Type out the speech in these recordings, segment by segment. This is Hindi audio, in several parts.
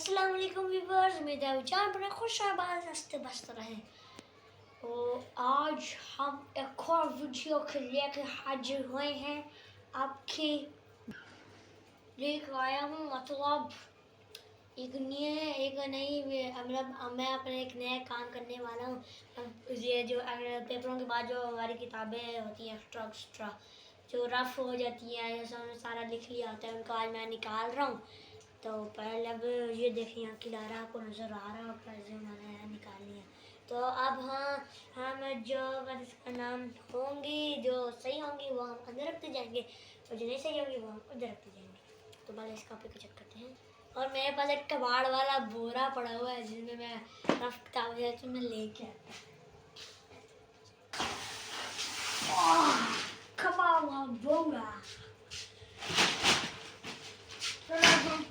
अस्सलाम वालेकुम व्यूअर्स, मेरा विचार बड़ा खुश आबाद हंसते बसते रहें। तो आज हम एक और वीडियो के लेके हाजिर हुए हैं आपके लेकर आया हूँ। मतलब एक नई मतलब मैं अपने एक नया काम करने वाला हूँ। ये जो पेपरों के बाद जो हमारी किताबें होती हैं एक्स्ट्रा जो रफ हो जाती हैं, जैसे सारा लिख लिया होता है, उनको आज मैं निकाल रहा हूँ। तो पहले अब ये देखिए यहाँ किनारा आपको नज़र आ रहा होगा जो मैंने निकाल लिया। तो अब हम जो इसका नाम होंगी जो सही होंगी वो हम अंदर रखते जाएंगे और जो नहीं सही होंगी वो हम उधर रखते जाएंगे। तो पहले इस कॉपी को चेक करते हैं। और मेरे पास एक कबाड़ वाला बोरा पड़ा हुआ है जिसमें मैं रफ किताब तो मैं लेके आता कबाड़ बोरा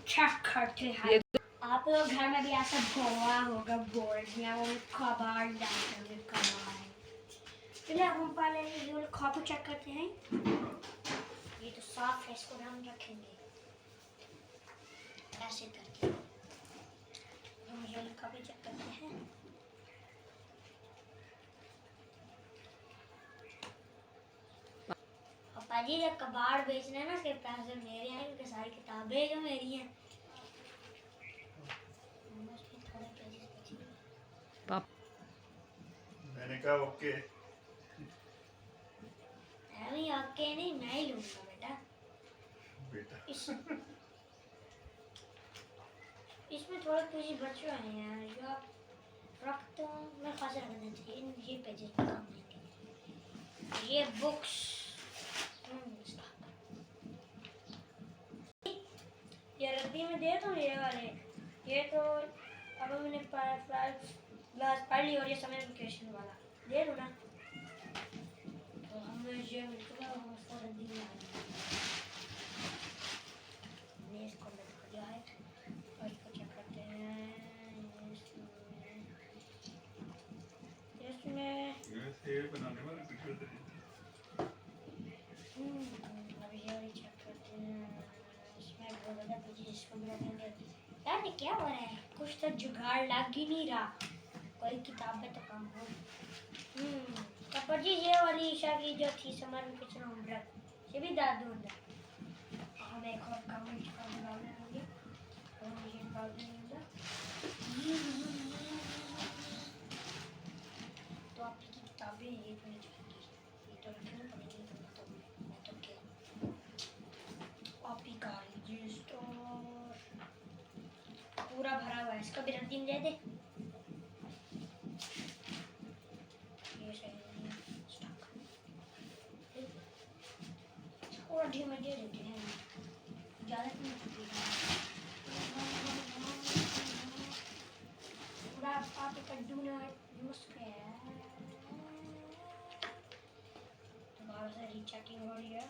चेक करते हैं। आप लोग घर में भी ऐसा बोरा होगा बोर्ड में वो कबाड़ डालते हैं कबाड़। चलिए अब हम पहले ये कॉपी चेक करते हैं। ये तो साफ है, इसको हम रखेंगे ऐसे करके। हम ये कॉपी चेक करते हैं। पापा जी जब कबाड़ बेचने हैं ना उसके पैसे मेरे हैं क्योंकि सारी किताबें जो मेरी हैं। मैंने कहा ओके। अभी ओके नहीं, मैं ही लूंगा बेटा। इसमें थोड़े पेज बच रहे हैं जो आप रख तो मैं खास रख देना चाहिए। ये पेजेस पे काम आएंगे। ये बुक्स ये रद्दी में दे दो ये वाले। ये तो अब मैंने क्लास पढ़ ली और ये समर वेकेशन वाला दे दो ना। तो हम ये बिल्कुल उसको रद्दी में हमने इसको अंदर कर दिया है और इसको चेक करते हैं। इसमें बनाने वाला अभी ये चेक करते हैं। इसमें बहुत ज़्यादा पेजेस इसको भी रखेंगे। यार ये क्या हो रहा है, कुछ तो जुगाड़ लग ही नहीं रहा। कोई किताबें तो कम हो। कपर जी ये वाली ईशा की जो थी समर वेकेशन होमवर्क ये भी डाल दूँ अंदर। हम एक और कमेंट कर डालेंगे और ये डाल देंगे। तो आपकी किताबें ये बन जाएंगी। ये तो रखनी पड़ेगी। तो क्या कॉपी का रजिस्टर पूरा भरा हुआ है, इसका भी रद्दी में दे दे। ये सही स्टॉक थोड़ा ढीमा दे देते हैं, ज़्यादा नहीं छुपेगा। पूरा आप कद्दू ना यूज़ किया दोबारा से रीचेकिंग हो रही है।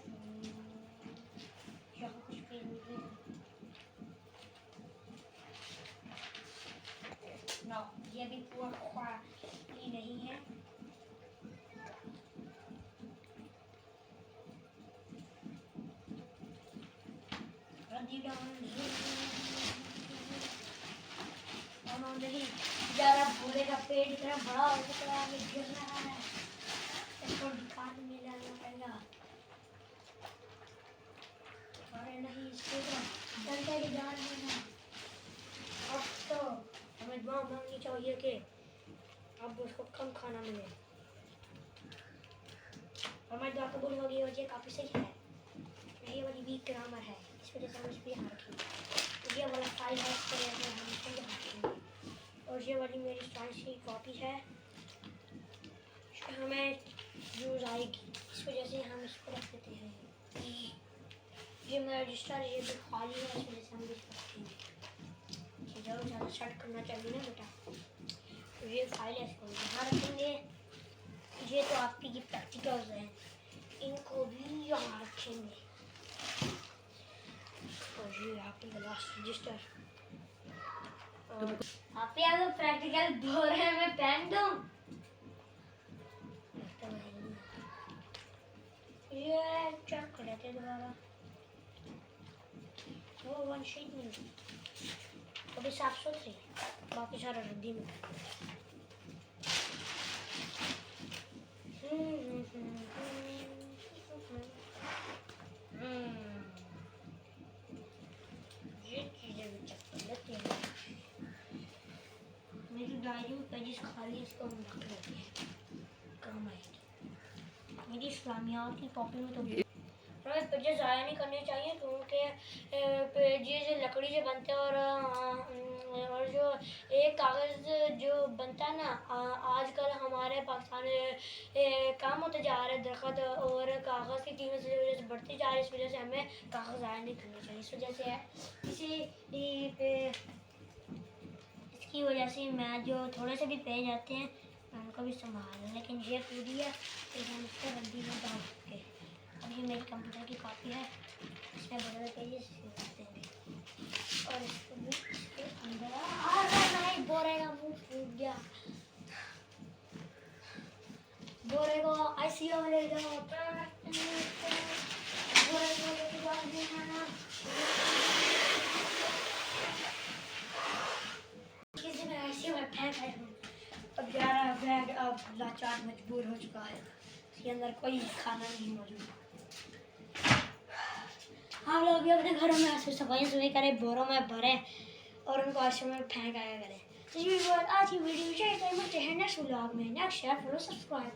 यहाँ कुछ पेज निकले ना, ये भी पूरा ही नहीं है। ज़्यादा भूले का पेड़ इतना बड़ा हो चुका है, आगे गिर रहा है। इसको दुकान में लाना पड़ेगा। अरे नहीं इसको तो डंडे की जान देना। अब तो हमें दुआ मांगनी चाहिए कि अब उसको कम खाना मिले। हमारी दुआ कबूल होगी और ये काफ़ी सही है। ये वाली वीक ग्रामर है, इस वजह से हम इस पर यहाँ रखेंगे। ये वाला फाइल है इस पर हम इसको यहाँ रखेंगे। और ये वाली मेरी साइंस की कॉपी है, हमें यूज़ आएगी इस वजह से हम इसको रख देते हैं। ये मेरा रजिस्टर ये भी खाली है, इस वजह से हम इसको रखेंगे। जरूर ज़्यादा सेट करना चाहिए ना बेटा। तो ये फाइल है, इसको यहाँ रखेंगे। ये तो आपकी की प्रैक्टिकल्स हैं, इनको भी यहाँ रखेंगे। और ये आपकी लास्ट रजिस्टर। आप यार प्रैक्टिकल धो रहे हैं, मैं पेन दूं? ये चेक कर लेते दोबारा। वो वन शीट में अभी साफ सुथरी, बाकी सारा रद्दी में। ये चीज़ें भी चेक कर लेते हैं। मेरी डायरी में पेजेस खाली, इसको हम रख लेते हैं, काम आएगी। मेरी इस्लामियात की कॉपी में तो हमें पेजेस ज़ाया नहीं करने चाहिए, क्योंकि पेजेस लकड़ी से बनते हैं और जो एक कागज़ जो बनता है ना, आजकल हमारे पाकिस्तान में काम होते जा रहे हैं दरख्त, और कागज़ की कीमत इस वजह से बढ़ती जा रही है। इस वजह से हमें कागज़ ज़ाया नहीं करना चाहिए। इस वजह से है, इसकी वजह से मैं जो थोड़े से भी पेज आते हैं मैं उनको भी संभाल, लेकिन ये पूरी है तो हम इसको रद्दी में डाल सकते हैं। अब ये मेरी कंप्यूटर की कॉपी है, इसमें बड़े पेजेस होते हैं, और इसको भी इसके अंदर नहीं, बोरे का मुंह फूट गया, बोरे को आईसीयू में ले जाओ, बोरे को लेके जाओ, किसी ने आईसीयू में फेंक आया। अब 11 बैग अब लाचार मजबूर हो चुका है, इसके अंदर कोई खाना नहीं मौजूद। आप लोग भी अपने घरों में ऐसे सफाई करें, बोरों में भरें और उनको आश्रम में फेंक आया करें। तो ये आज की वीडियो चाहिए, तो मिलते हैं नेक्स्ट व्लॉग में। Next share follow subscribe.